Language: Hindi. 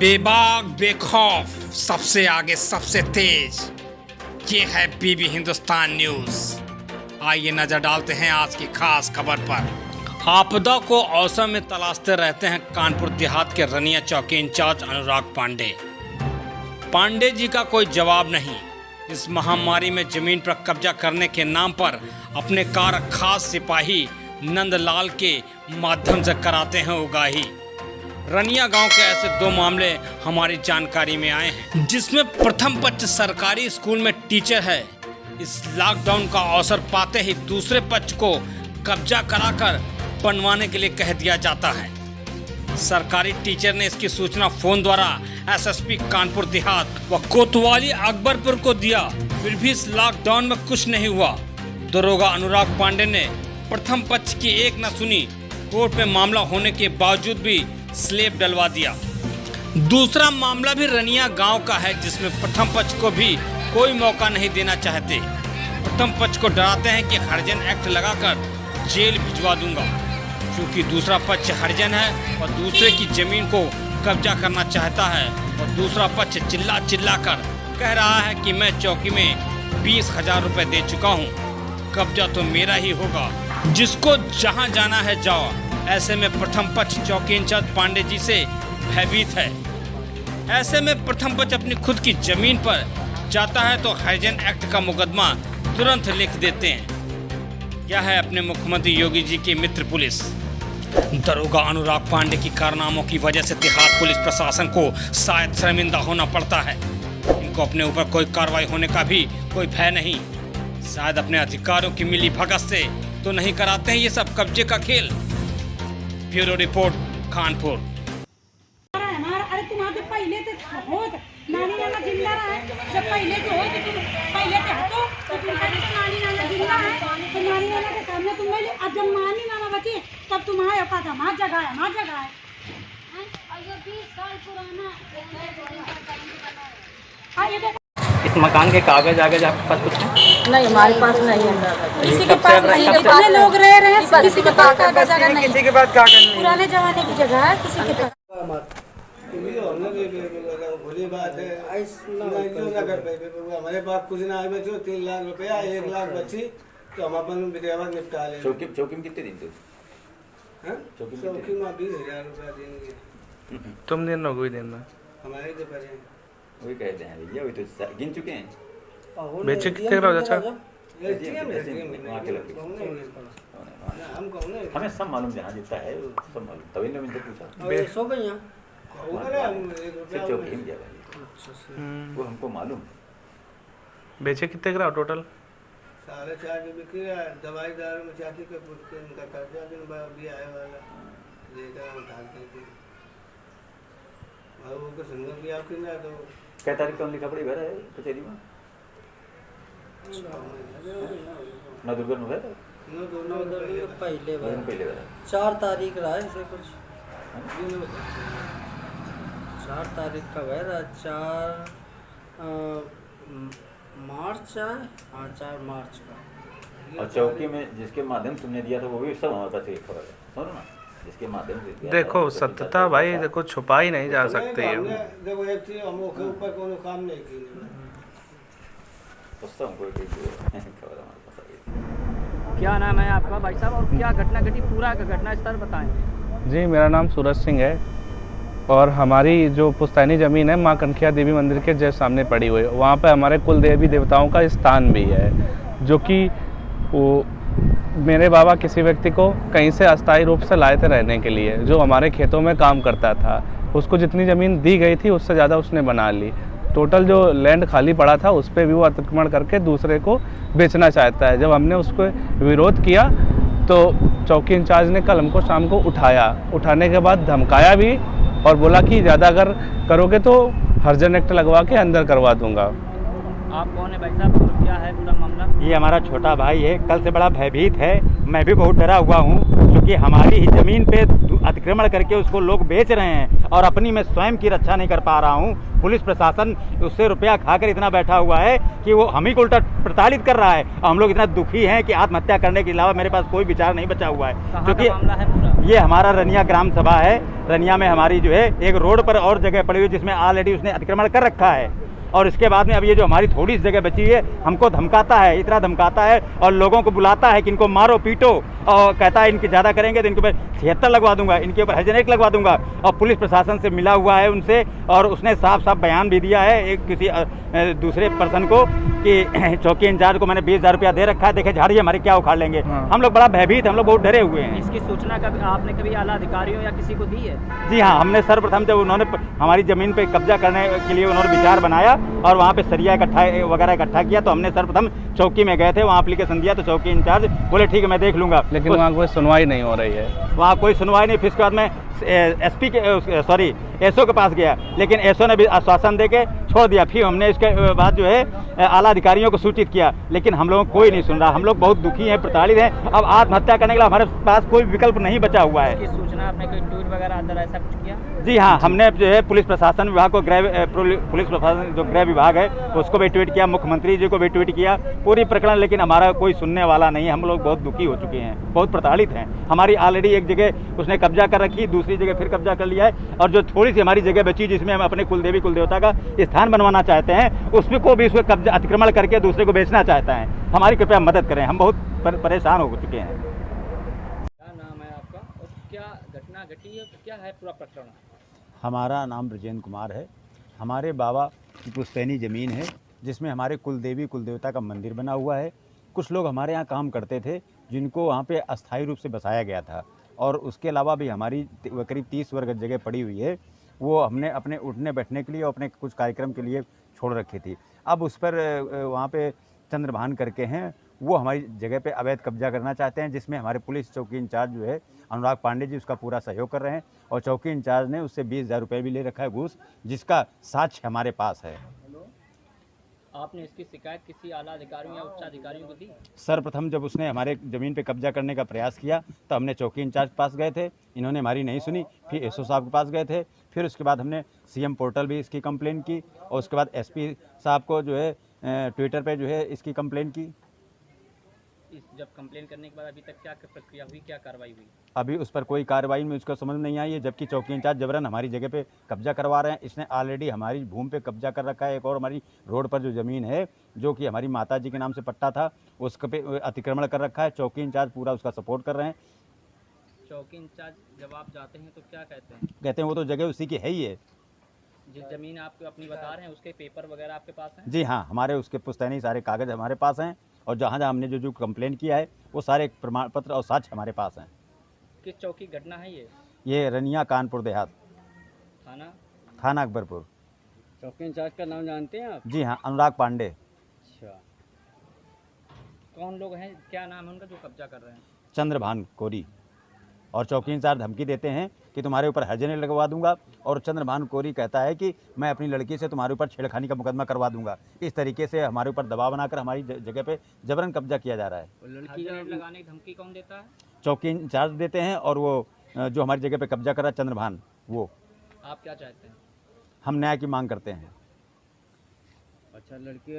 बेबाक बेखौफ, सबसे आगे सबसे तेज, ये है बीबी हिंदुस्तान न्यूज। आइए नजर डालते हैं आज की खास खबर पर। आपदा को अवसर में तलाशते रहते हैं कानपुर देहात के रनिया चौकी इंचार्ज अनुराग पांडे जी का कोई जवाब नहीं। इस महामारी में जमीन पर कब्जा करने के नाम पर अपने कार खास सिपाही नंदलाल के माध्यम से कराते हैं उगाही। रनिया गांव के ऐसे दो मामले हमारी जानकारी में आए हैं, जिसमें प्रथम पक्ष सरकारी स्कूल में टीचर है। इस लॉकडाउन का अवसर पाते ही दूसरे पक्ष को कब्जा कराकर बनवाने के लिए कह दिया जाता है। सरकारी टीचर ने इसकी सूचना फोन द्वारा एसएसपी कानपुर देहात व कोतवाली अकबरपुर को दिया, फिर भी इस लॉकडाउन में कुछ नहीं हुआ। दरोगा अनुराग पांडे ने प्रथम पक्ष की एक न सुनी, कोर्ट में मामला होने के बावजूद भी स्लेब डलवा दिया। दूसरा मामला भी रनिया गांव का है, जिसमें प्रथम पक्ष को भी कोई मौका नहीं देना चाहते। प्रथम पक्ष को डराते हैं कि हरिजन एक्ट लगाकर जेल भिजवा दूंगा, क्योंकि दूसरा पक्ष हरिजन है और दूसरे की जमीन को कब्जा करना चाहता है। और दूसरा पक्ष चिल्ला चिल्ला कर कह रहा है कि मैं चौकी में 20,000 रुपये दे चुका हूँ, कब्जा तो मेरा ही होगा, जिसको जहाँ जाना है जाओ। ऐसे में प्रथम पक्ष चौकी इंचार्ज पांडे जी से भयभीत है। ऐसे में प्रथम पक्ष अपनी खुद की जमीन पर जाता है तो हरिजन एक्ट का मुकदमा तुरंत लिख देते हैं। क्या है अपने मुख्यमंत्री योगी जी के मित्र पुलिस। दरोगा अनुराग पांडे की कारनामों की वजह से देहात पुलिस प्रशासन को शायद शर्मिंदा होना पड़ता है। इनको अपने ऊपर कोई कार्रवाई होने का भी कोई भय नहीं। शायद अपने अधिकारियों की मिली भगत से तो नहीं कराते हैं ये सब कब्जे का खेल। Bureau report Kanpur. अरे तुम्हारे पहले तो बहुत नानी नाना जिंदा है, जब पहले तो हो तो तुम पहले के हटो तो तुम कहते तो नानी नाना जिंदा है, तो नानी नाना के सामने तुम बोले अब जब नानी नाना बचे तब तुम्हारे औकात हमार जगह है, हमार जगह है। और ये 20 साल पुराना इस मकान के कागज आगे आपके पास कुछ है? नहीं, हमारे पास नहीं है। किसी के पास नहीं, कितने लोग रह रहे हैं, किसी के पास कागज नहीं, किसी के पास कागज नहीं। पुराने जमाने की जगह है, किसी के पास। भली बात है, हमारे पास कुछ ना है, 3 लाख रुपया 1 लाख बची तो हम अपन विधवा निपटा ले। चौकी में कितने दिन थे? चौकी में 20,000 रुपया देंगे। तुम दिन कोई दिन में हमारे जो पड़े वही कहते हैं भैया, वही तो गिन चुके हैं। बेचे कितने का अच्छा? हमें सब मालूम, जहाँ जितना है सब मालूम, तभी ने मुझसे पूछा। सो गई चौकी में वो हमको मालूम। बेचे कितने का टोटल? 4.5 की बिक्री है। दवाई दारू में चाची के उनका कर्जा भी आए वाला लेकर उठाते थे। और वो संगत भी आपकी ना तो क्या तारीख का लिखा पड़ी भरा है कचहरी में? ना दुर्गा में भरा? पहले 4 तारीख रहा है, कुछ 4 तारीख का भरा, 4 मार्च है। हाँ, 4 मार्च का। और चौकी में जिसके माध्यम तुमने दिया था वो भी सब हमारे पास खबर है, सुनो ना, जिसके माध्यम से दिया देखो सत्यता भाई, देखो छुपाई नहीं जा सकती है। देखो एक चीज हम ऊपर कोनो काम नहीं की। क्या नाम है आपका भाई साहब, और क्या घटना घटी, पूरा घटना स्थल बताएं। जी, मेरा नाम सूरज सिंह है और हमारी जो पुश्तैनी ज़मीन है माँ कनखिया देवी मंदिर के जस्ट सामने पड़ी हुई है। वहाँ पे हमारे कुल देवी देवताओं का स्थान भी है, जो कि वो मेरे बाबा किसी व्यक्ति को कहीं से अस्थायी रूप से लाए थे रहने के लिए, जो हमारे खेतों में काम करता था। उसको जितनी ज़मीन दी गई थी उससे ज़्यादा उसने बना ली। टोटल जो लैंड खाली पड़ा था उस पर भी वो अतिक्रमण करके दूसरे को बेचना चाहता है। जब हमने उसको विरोध किया तो चौकी इंचार्ज ने कल हमको शाम को उठाने के बाद धमकाया भी और बोला कि ज़्यादा अगर करोगे तो हरिजन एक्ट लगवा के अंदर करवा दूंगा। आप कौन है भाई साहब और क्या है पूरा मामला? ये हमारा छोटा भाई है, कल से बड़ा भयभीत है। मैं भी बहुत डरा हुआ हूँ, क्योंकि हमारी ही ज़मीन पे अतिक्रमण करके उसको लोग बेच रहे हैं और अपनी मैं स्वयं की रक्षा नहीं कर पा रहा हूँ। पुलिस प्रशासन उससे रुपया खाकर इतना बैठा हुआ है कि वो हम ही को उल्टा प्रताड़ित कर रहा है। और हम लोग इतना दुखी हैं कि आत्महत्या करने के अलावा मेरे पास कोई विचार नहीं बचा हुआ है। क्योंकि ये हमारा रनिया ग्राम सभा है। रनिया में हमारी जो है एक रोड पर और जगह पड़ी हुई जिसमें ऑलरेडी उसने अतिक्रमण कर रखा है, और इसके बाद में अब ये जो हमारी थोड़ी सी जगह बची है हमको धमकाता है, इतना धमकाता है और लोगों को बुलाता है कि इनको मारो पीटो, और कहता है इनके ज़्यादा करेंगे तो इनके ऊपर 76 लगवा दूंगा, इनके ऊपर हजनेक लगवा दूंगा। और पुलिस प्रशासन से मिला हुआ है उनसे, और उसने साफ साफ बयान भी दिया है एक किसी दूसरे पर्सन को कि चौकी इंचार्ज को मैंने 20,000 रुपया दे रखा है, देखे झाड़िए हमारे क्या उखाड़ लेंगे। हम लोग बड़ा भयभीत, हम लोग बहुत डरे हुए हैं। इसकी सूचना कभी आपने कभी आला अधिकारियों या किसी को दी है? जी हाँ, हमने सर्वप्रथम जब उन्होंने हमारी ज़मीन पे कब्जा करने के लिए उन्होंने विचार बनाया और वहाँ पे सरिया इकट्ठा किया, तो हमने सर्वप्रथम चौकी में गए थे, वहाँ एप्लीकेशन दिया, तो चौकी इंचार्ज बोले ठीक है मैं देख लूँगा, लेकिन वहाँ कोई सुनवाई नहीं हो रही है। वहाँ कोई सुनवाई नहीं। फिर उसके बाद में एसपी के एसओ के पास गया, लेकिन एसओ ने भी आश्वासन देके छोड़ दिया। फिर हमने इसके बाद जो है आला अधिकारियों को सूचित किया, लेकिन हम लोगों को कोई नहीं सुन रहा। हम लोग बहुत दुखी हैं, प्रताड़ित हैं। अब आत्महत्या करने के लिए हमारे पास कोई विकल्प नहीं बचा हुआ है। इसकी सूचना आपने कोई ट्वीट वगैरह अंदर ऐसा कुछ किया? जी हाँ, हमने जो है पुलिस प्रशासन विभाग को पुलिस प्रशासन जो गृह विभाग है उसको भी ट्वीट किया, मुख्यमंत्री जी को भी ट्वीट किया, पूरी प्रकरण, लेकिन हमारा कोई सुनने वाला नहीं है। हम लोग बहुत दुखी हो चुके हैं, बहुत प्रताड़ित हैं। हमारी ऑलरेडी एक जगह उसने कब्जा कर रखी, दूसरी जगह फिर कब्जा कर लिया है, और जो थोड़ी सी हमारी जगह बची जिसमें हम अपने कुलदेवी कुलदेवता का स्थान बनवाना चाहते हैं उसमें को भी उसको कब्जा अतिक्रमण करके दूसरे को बेचना चाहता है। हमारी कृपया मदद करें, हम बहुत परेशान हो चुके हैं। क्या नाम है आपका और क्या घटना घटी है, क्या है पूरा प्रकरण? हमारा नाम ब्रजेंद्र कुमार है। हमारे बाबा की पुश्तैनी ज़मीन है जिसमें हमारे कुलदेवी कुलदेवता का मंदिर बना हुआ है। कुछ लोग हमारे यहाँ काम करते थे जिनको वहाँ पे अस्थायी रूप से बसाया गया था, और उसके अलावा भी हमारी करीब 30 वर्ग जगह पड़ी हुई है, वो हमने अपने उठने बैठने के लिए और अपने कुछ कार्यक्रम के लिए छोड़ रखी थी। अब उस पर वहाँ पे चंद्रभान करके हैं, वो हमारी जगह पे अवैध कब्जा करना चाहते हैं, जिसमें हमारे पुलिस चौकी इंचार्ज जो है अनुराग पांडे जी उसका पूरा सहयोग कर रहे हैं, और चौकी इंचार्ज ने उससे 20,000 रुपये भी ले रखा है घूस, जिसका साक्ष्य हमारे पास है। आपने इसकी शिकायत किसी आला अधिकारियों या उच्च अधिकारियों को दी? सर्वप्रथम जब उसने हमारे ज़मीन पे कब्जा करने का प्रयास किया तो हमने चौकी इंचार्ज के पास गए थे, इन्होंने हमारी नहीं सुनी। फिर एसओ साहब के पास गए थे, फिर उसके बाद हमने सीएम पोर्टल भी इसकी कंप्लेन की, और उसके बाद एसपी साहब को जो है ट्विटर पे जो है इसकी कंप्लेन की। जब कंप्लेन करने के बाद अभी तक क्या प्रक्रिया हुई, क्या कार्रवाई हुई? अभी उस पर कोई कार्रवाई में उसको समझ नहीं आई है, जबकि चौकी इंचार्ज जबरन हमारी जगह पे कब्जा करवा रहे हैं। इसने ऑलरेडी हमारी भूमि पे कब्जा कर रखा है। एक और हमारी रोड पर जो ज़मीन है जो कि हमारी माता जी के नाम से पट्टा था उस पे अतिक्रमण कर रखा है। चौकी इंचार्ज पूरा उसका सपोर्ट कर रहे हैं। चौकी इंचार्ज जब आप जाते हैं तो क्या कहते हैं? कहते हैं वो तो जगह उसी की है ही है। जिस जमीन आपको अपनी बता रहे हैं उसके पेपर वगैरह आपके पास हैं? जी हाँ, हमारे उसके पुश्तैनी सारे कागज़ हमारे पास हैं, और जहाँ जहाँ हमने जो कंप्लेन किया है वो सारे प्रमाण पत्र और साक्ष्य हमारे पास हैं। किस चौकी घटना है ये? ये रनिया कानपुर देहात, थाना अकबरपुर। चौकी इंचार्ज का नाम जानते हैं आप? जी हाँ, अनुराग पांडे। अच्छा, कौन लोग हैं, क्या नाम है उनका जो कब्जा कर रहे हैं? चंद्रभान कोरी। और चौकी इंचार्ज धमकी देते हैं कि तुम्हारे ऊपर हर्जने लगवा दूंगा, और चंद्रभान कोरी कहता है कि मैं अपनी लड़की से तुम्हारे ऊपर छेड़खानी का मुकदमा करवा दूंगा। इस तरीके से हमारे ऊपर दबाव बनाकर हमारी जगह पे जबरन कब्जा किया जा रहा है। लड़की लगाने की धमकी कौन देता है? चौकी इंचार्ज देते हैं, और वो जो हमारी जगह पे कब्जा कर रहा है चंद्रभान, वो। आप क्या चाहते हैं? हम न्याय की मांग करते हैं। अच्छा, लड़की